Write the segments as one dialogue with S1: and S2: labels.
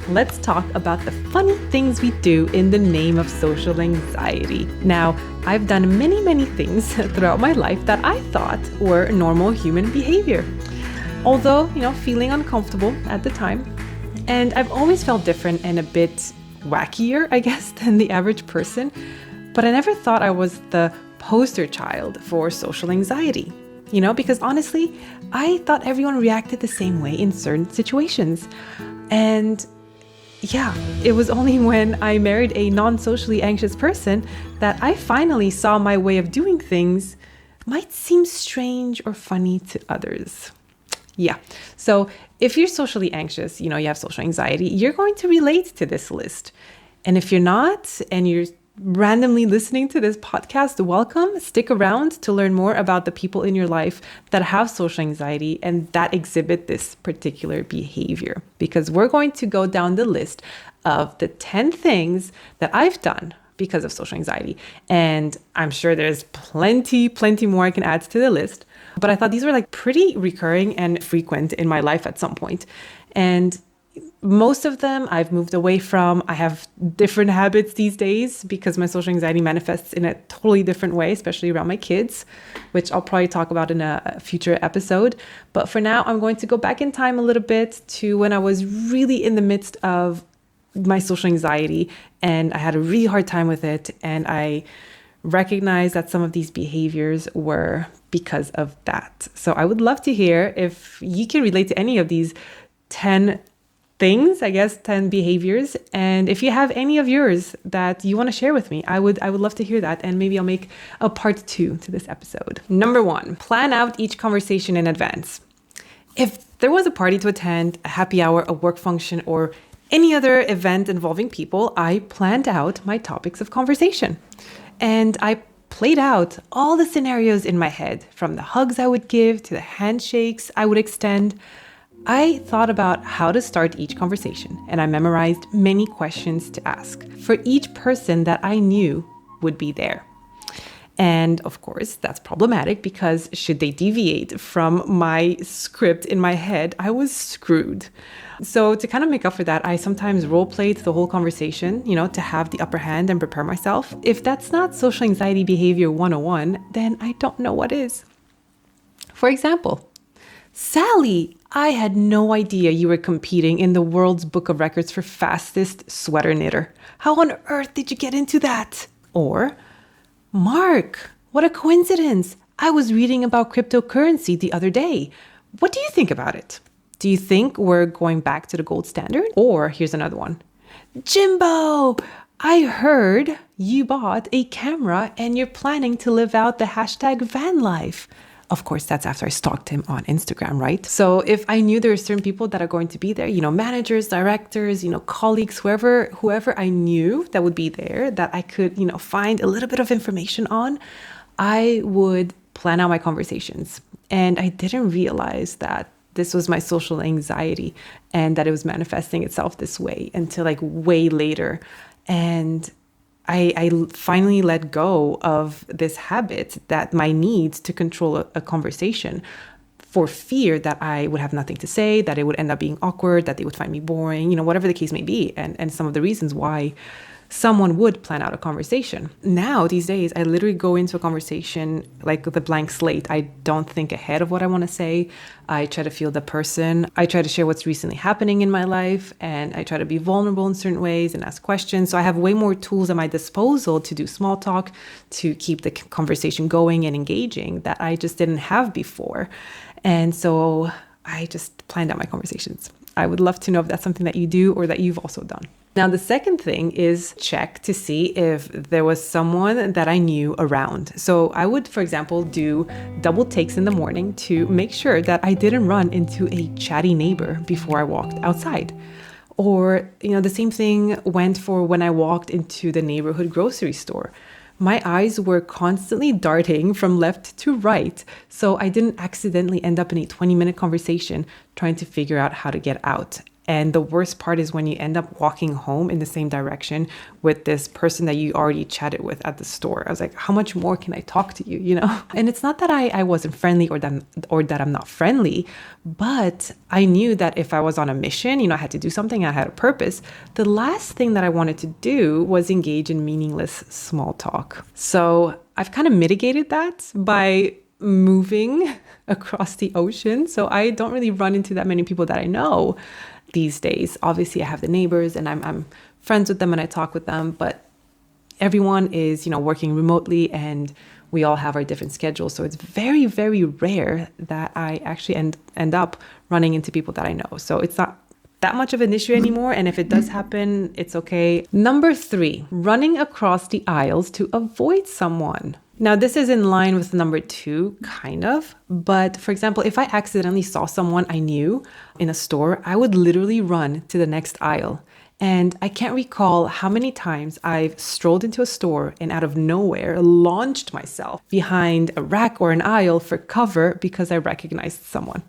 S1: let's talk about the funny things we do in the name of social anxiety. Now, I've done many things throughout my life that I thought were normal human behavior. Although, feeling uncomfortable at the time. And I've always felt different and a bit wackier, I guess, than the average person. But I never thought I was the poster child for social anxiety. Because honestly, I thought everyone reacted the same way in certain situations. And yeah, it was only when I married a non-socially anxious person that I finally saw my way of doing things might seem strange or funny to others. Yeah, so if you're socially anxious, you have social anxiety, you're going to relate to this list. And if you're not, and you're randomly listening to this podcast, welcome. Stick around to learn more about the people in your life that have social anxiety and that exhibit this particular behavior. Because we're going to go down the list of the 10 things that I've done because of social anxiety. And I'm sure there's plenty more I can add to the list. But I thought these were pretty recurring and frequent in my life at some point. And most of them I've moved away from. I have different habits these days because my social anxiety manifests in a totally different way, especially around my kids, which I'll probably talk about in a future episode. But for now, I'm going to go back in time a little bit to when I was really in the midst of my social anxiety and I had a really hard time with it. And I recognized that some of these behaviors were because of that. So I would love to hear if you can relate to any of these 10 things, 10 behaviors. And if you have any of yours that you want to share with me, I would love to hear that. And maybe I'll make a part 2 to this episode. Number 1, plan out each conversation in advance. If there was a party to attend, a happy hour, a work function, or any other event involving people, I planned out my topics of conversation. And I played out all the scenarios in my head, from the hugs I would give to the handshakes I would extend. I thought about how to start each conversation, and I memorized many questions to ask for each person that I knew would be there. And of course, that's problematic because should they deviate from my script in my head, I was screwed. So to kind of make up for that, I sometimes role played the whole conversation, to have the upper hand and prepare myself. If that's not social anxiety behavior 101, then I don't know what is. For example, Sally, I had no idea you were competing in the world's book of records for fastest sweater knitter. How on earth did you get into that? Or, Mark, what a coincidence. I was reading about cryptocurrency the other day. What do you think about it? Do you think we're going back to the gold standard? Or here's another one. Jimbo, I heard you bought a camera and you're planning to live out the hashtag van life. Of course, that's after I stalked him on Instagram, right? So if I knew there are certain people that are going to be there, managers, directors, colleagues, whoever I knew that would be there, that I could, find a little bit of information on, I would plan out my conversations. And I didn't realize that this was my social anxiety and that it was manifesting itself this way until way later. And I finally let go of this habit, that my need to control a conversation, for fear that I would have nothing to say, that it would end up being awkward, that they would find me boring, whatever the case may be. And some of the reasons why someone would plan out a conversation. Now, these days, I literally go into a conversation with a blank slate. I don't think ahead of what I want to say. I try to feel the person. I try to share what's recently happening in my life, and I try to be vulnerable in certain ways and ask questions. So I have way more tools at my disposal to do small talk, to keep the conversation going and engaging, that I just didn't have before. And so I just planned out my conversations. I would love to know if that's something that you do or that you've also done. Now, the second thing is check to see if there was someone that I knew around. So I would, for example, do double takes in the morning to make sure that I didn't run into a chatty neighbor before I walked outside. Or, the same thing went for when I walked into the neighborhood grocery store. My eyes were constantly darting from left to right, so I didn't accidentally end up in a 20-minute conversation trying to figure out how to get out. And the worst part is when you end up walking home in the same direction with this person that you already chatted with at the store. I was like, how much more can I talk to you, you know? And it's not that I wasn't friendly or that I'm not friendly, but I knew that if I was on a mission, you know, I had to do something, I had a purpose. The last thing that I wanted to do was engage in meaningless small talk. So I've kind of mitigated that by moving across the ocean. So I don't really run into that many people that I know these days. Obviously, I have the neighbors and I'm friends with them and I talk with them, but everyone is, you know, working remotely and we all have our different schedules. So it's very, very rare that I actually end up running into people that I know. So it's not that much of an issue anymore. And if it does happen, it's okay. Number 3, running across the aisles to avoid someone. Now, this is in line with number 2, kind of. But for example, if I accidentally saw someone I knew in a store, I would literally run to the next aisle. And I can't recall how many times I've strolled into a store and out of nowhere launched myself behind a rack or an aisle for cover because I recognized someone.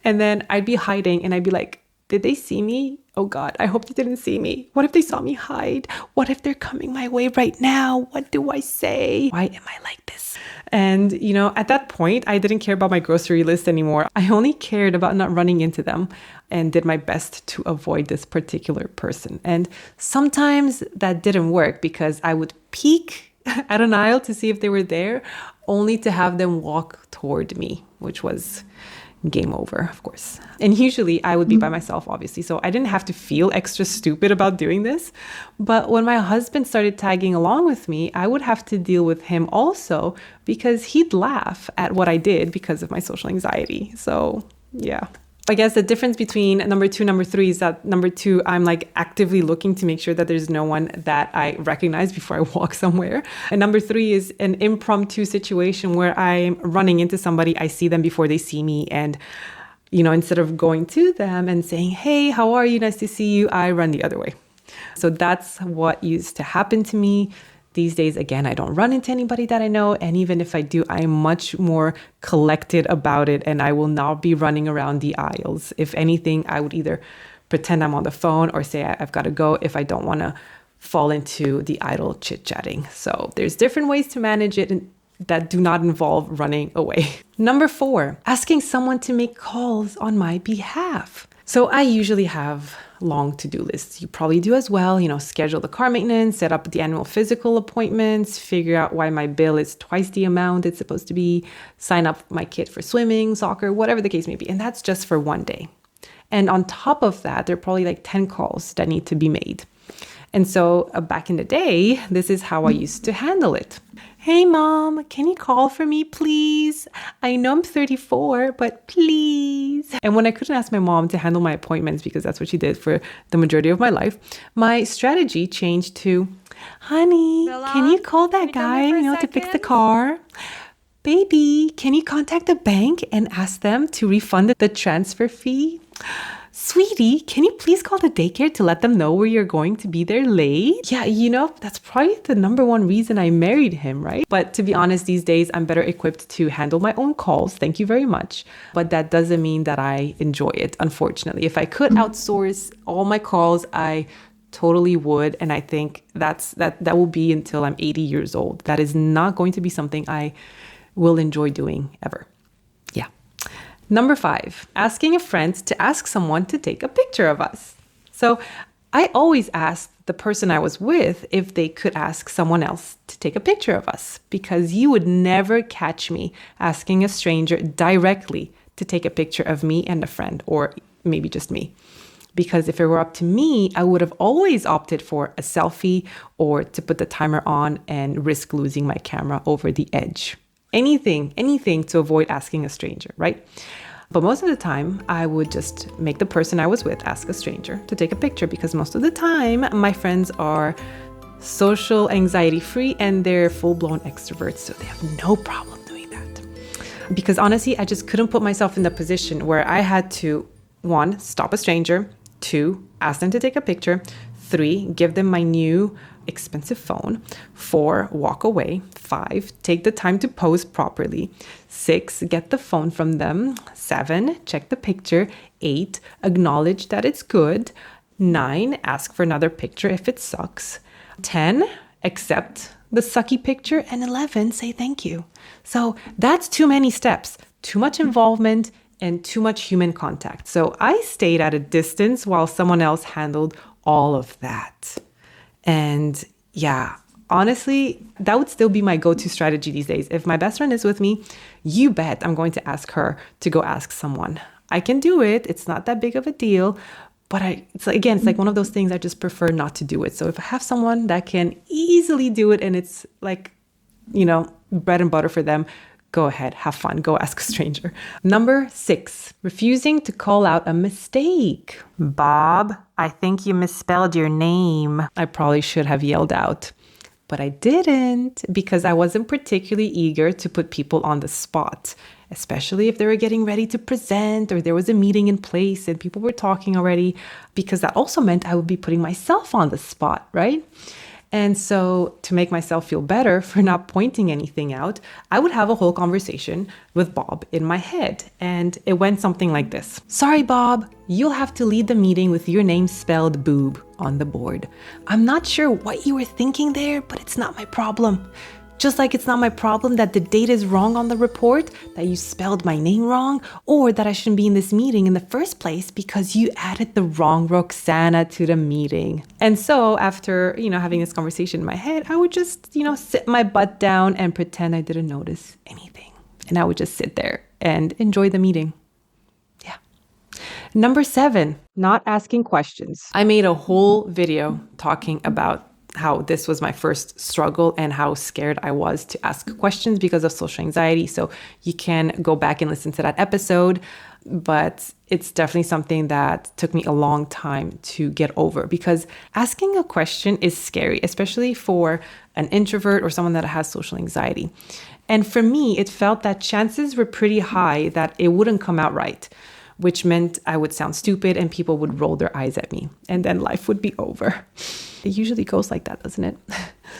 S1: And then I'd be hiding and I'd be like, did they see me? Oh God, I hope they didn't see me. What if they saw me hide? What if they're coming my way right now? What do I say? Why am I like this? And, you know, at that point, I didn't care about my grocery list anymore. I only cared about not running into them and did my best to avoid this particular person. And sometimes that didn't work because I would peek at an aisle to see if they were there, only to have them walk toward me, which was game over, of course. And usually I would be by myself, obviously. So I didn't have to feel extra stupid about doing this. But when my husband started tagging along with me, I would have to deal with him also because he'd laugh at what I did because of my social anxiety. So yeah. I guess the difference between number 2 and number 3 is that number 2, I'm like actively looking to make sure that there's no one that I recognize before I walk somewhere. And number 3 is an impromptu situation where I'm running into somebody, I see them before they see me. And, you know, instead of going to them and saying, hey, how are you? Nice to see you, I run the other way. So that's what used to happen to me. These days, again, I don't run into anybody that I know. And even if I do, I'm much more collected about it and I will not be running around the aisles. If anything, I would either pretend I'm on the phone or say I've got to go if I don't want to fall into the idle chit-chatting. So there's different ways to manage it that do not involve running away. Number 4, asking someone to make calls on my behalf. So I usually have long to-do lists. You probably do as well. You know, schedule the car maintenance, set up the annual physical appointments, figure out why my bill is twice the amount it's supposed to be, sign up my kid for swimming, soccer, whatever the case may be. And that's just for one day. And on top of that, there are probably like 10 calls that need to be made. And so back in the day, this is how I used to handle it. Hey, Mom, can you call for me, please? I know I'm 34, but please. And when I couldn't ask my mom to handle my appointments, because that's what she did for the majority of my life, my strategy changed to, honey, can you call that guy, to fix the car? Baby, can you contact the bank and ask them to refund the transfer fee? Sweetie, can you please call the daycare to let them know where you're going to be there late? Yeah, that's probably the number one reason I married him, right? But to be honest, these days, I'm better equipped to handle my own calls. Thank you very much. But that doesn't mean that I enjoy it, unfortunately. If I could outsource all my calls, I totally would. And I think that will be until I'm 80 years old. That is not going to be something I will enjoy doing ever. Yeah. Number 5, asking a friend to ask someone to take a picture of us. So I always asked the person I was with if they could ask someone else to take a picture of us, because you would never catch me asking a stranger directly to take a picture of me and a friend, or maybe just me. Because if it were up to me, I would have always opted for a selfie or to put the timer on and risk losing my camera over the edge. Anything to avoid asking a stranger, right? But most of the time, I would just make the person I was with ask a stranger to take a picture, because most of the time, my friends are social anxiety free and they're full-blown extroverts, so they have no problem doing that. Because honestly, I just couldn't put myself in the position where I had to, 1, stop a stranger, 2, ask them to take a picture, 3, give them my new expensive phone. 4, walk away. 5, take the time to pose properly. 6, get the phone from them. 7, check the picture. 8, acknowledge that it's good. 9, ask for another picture if it sucks. 10, accept the sucky picture. And 11, say thank you. So that's too many steps, too much involvement, and too much human contact. So I stayed at a distance while someone else handled all of that. And yeah, honestly, that would still be my go-to strategy these days. If my best friend is with me, you bet I'm going to ask her to go ask someone. I can do it. It's not that big of a deal. But it's like one of those things I just prefer not to do it. So if I have someone that can easily do it and it's like, bread and butter for them, go ahead, have fun, go ask a stranger. Number 6, refusing to call out a mistake. Bob, I think you misspelled your name. I probably should have yelled out, but I didn't because I wasn't particularly eager to put people on the spot, especially if they were getting ready to present or there was a meeting in place and people were talking already, because that also meant I would be putting myself on the spot, right? And so to make myself feel better for not pointing anything out, I would have a whole conversation with Bob in my head. And it went something like this. Sorry, Bob, you'll have to lead the meeting with your name spelled boob on the board. I'm not sure what you were thinking there, but it's not my problem. Just like it's not my problem that the date is wrong on the report, that you spelled my name wrong, or that I shouldn't be in this meeting in the first place because you added the wrong Roxana to the meeting. And so after, having this conversation in my head, I would just, sit my butt down and pretend I didn't notice anything. And I would just sit there and enjoy the meeting. Yeah. Number 7, not asking questions. I made a whole video talking about how this was my first struggle and how scared I was to ask questions because of social anxiety. So you can go back and listen to that episode, but it's definitely something that took me a long time to get over because asking a question is scary, especially for an introvert or someone that has social anxiety. And for me, it felt that chances were pretty high that it wouldn't come out right, which meant I would sound stupid and people would roll their eyes at me and then life would be over. It usually goes like that, doesn't it?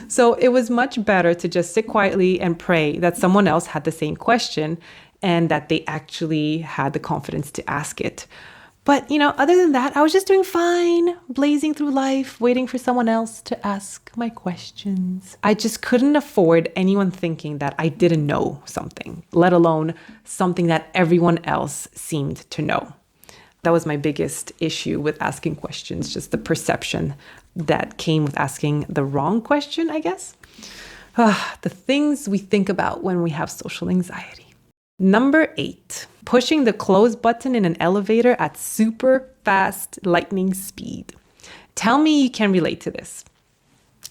S1: So it was much better to just sit quietly and pray that someone else had the same question and that they actually had the confidence to ask it. But, other than that, I was just doing fine, blazing through life, waiting for someone else to ask my questions. I just couldn't afford anyone thinking that I didn't know something, let alone something that everyone else seemed to know. That was my biggest issue with asking questions, just the perception that came with asking the wrong question, I guess. The things we think about when we have social anxiety. Number 8, pushing the close button in an elevator at super fast lightning speed. Tell me you can relate to this.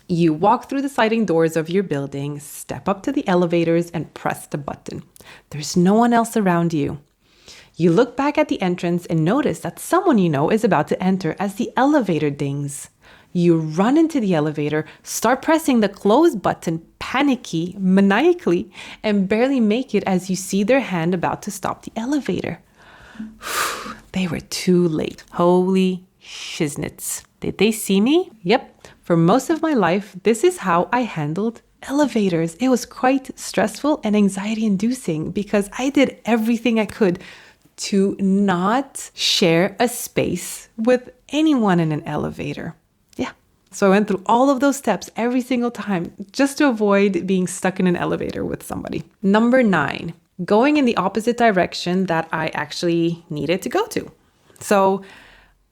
S1: You walk through the sliding doors of your building, step up to the elevators and press the button. There's no one else around you. You look back at the entrance and notice that someone you know is about to enter as the elevator dings. You run into the elevator, start pressing the close button, maniacally, and barely make it as you see their hand about to stop the elevator. They were too late. Holy shiznits. Did they see me? Yep. For most of my life, this is how I handled elevators. It was quite stressful and anxiety-inducing because I did everything I could to not share a space with anyone in an elevator. Yeah. So I went through all of those steps every single time just to avoid being stuck in an elevator with somebody. Number 9, going in the opposite direction that I actually needed to go to. So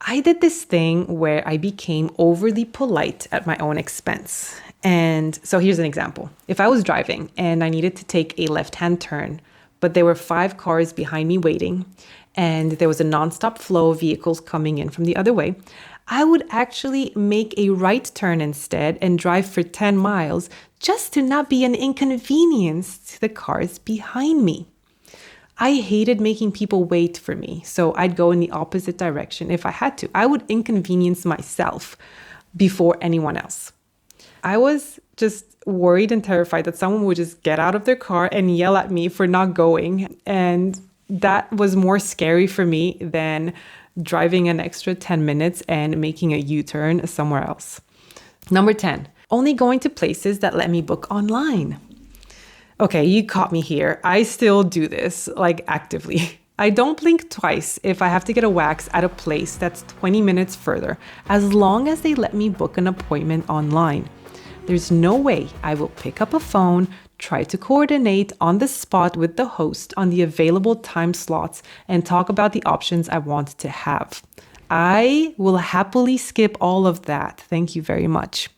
S1: I did this thing where I became overly polite at my own expense. And so here's an example. If I was driving and I needed to take a left-hand turn, but there were 5 cars behind me waiting, and there was a nonstop flow of vehicles coming in from the other way, I would actually make a right turn instead and drive for 10 miles just to not be an inconvenience to the cars behind me. I hated making people wait for me, so I'd go in the opposite direction if I had to. I would inconvenience myself before anyone else. I was just worried and terrified that someone would just get out of their car and yell at me for not going. And that was more scary for me than driving an extra 10 minutes and making a U-turn somewhere else. Number 10, only going to places that let me book online. Okay, you caught me here. I still do this, like actively. I don't blink twice if I have to get a wax at a place that's 20 minutes further, as long as they let me book an appointment online. There's no way I will pick up a phone, try to coordinate on the spot with the host on the available time slots, and talk about the options I want to have. I will happily skip all of that. Thank you very much.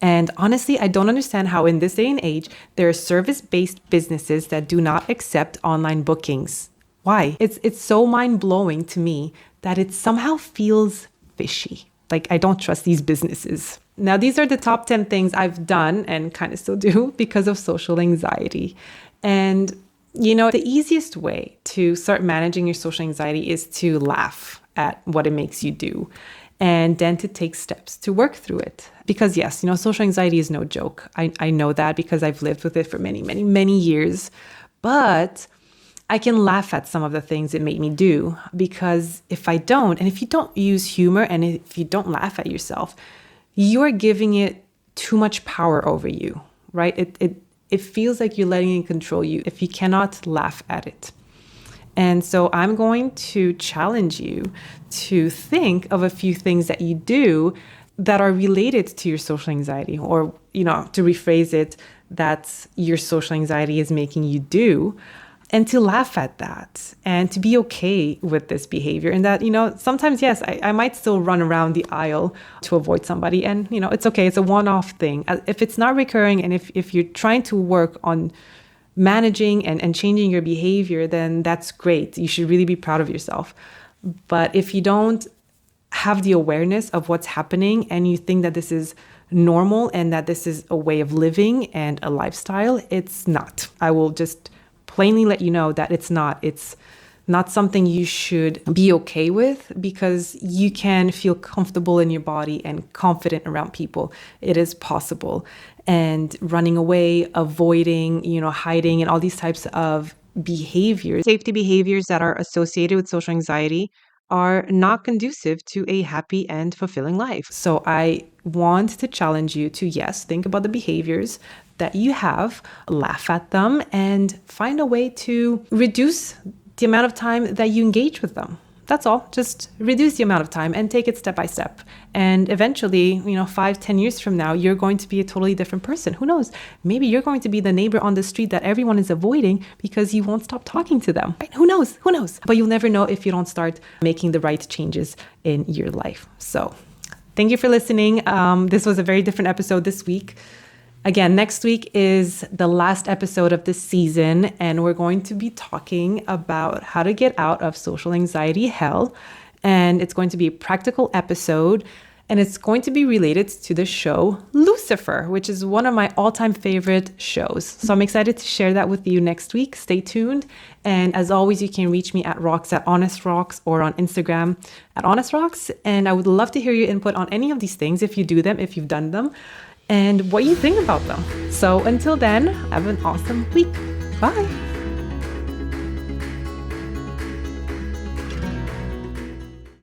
S1: And honestly, I don't understand how in this day and age, there are service-based businesses that do not accept online bookings. Why? It's so mind-blowing to me that it somehow feels fishy. Like I don't trust these businesses. Now, these are the top 10 things I've done and kind of still do because of social anxiety. And, the easiest way to start managing your social anxiety is to laugh at what it makes you do and then to take steps to work through it. Because yes, social anxiety is no joke. I know that because I've lived with it for many, many, many years. But I can laugh at some of the things it made me do because if you don't use humor and if you don't laugh at yourself, you're giving it too much power over you, right? It feels like you're letting it control you if you cannot laugh at it. And so I'm going to challenge you to think of a few things that you do that are related to your social anxiety, or, to rephrase it, that your social anxiety is making you do. And to laugh at that and to be okay with this behavior. And that, sometimes, yes, I might still run around the aisle to avoid somebody. And, it's okay. It's a one-off thing. If it's not recurring and if you're trying to work on managing and changing your behavior, then that's great. You should really be proud of yourself. But if you don't have the awareness of what's happening and you think that this is normal and that this is a way of living and a lifestyle, it's not. I will just plainly let you know that it's not. It's not something you should be okay with because you can feel comfortable in your body and confident around people. It is possible. And running away, avoiding, hiding, and all these types of behaviors, safety behaviors that are associated with social anxiety are not conducive to a happy and fulfilling life. So I want to challenge you to, yes, think about the behaviors that you have, laugh at them, and find a way to reduce the amount of time that you engage with them. That's all. Just reduce the amount of time and take it step by step. And eventually, 5-10 years from now, you're going to be a totally different person. Who knows? Maybe you're going to be the neighbor on the street that everyone is avoiding because you won't stop talking to them. Right? Who knows? Who knows? But you'll never know if you don't start making the right changes in your life. So thank you for listening. This was a very different episode this week. Again, next week is the last episode of this season, and we're going to be talking about how to get out of social anxiety hell. And it's going to be a practical episode, and it's going to be related to the show Lucifer, which is one of my all-time favorite shows. So I'm excited to share that with you next week. Stay tuned. And as always, you can reach me at @HonestRocks or on Instagram @HonestRocks. And I would love to hear your input on any of these things, if you do them, if you've done them, and what you think about them. So until then, have an awesome week. Bye.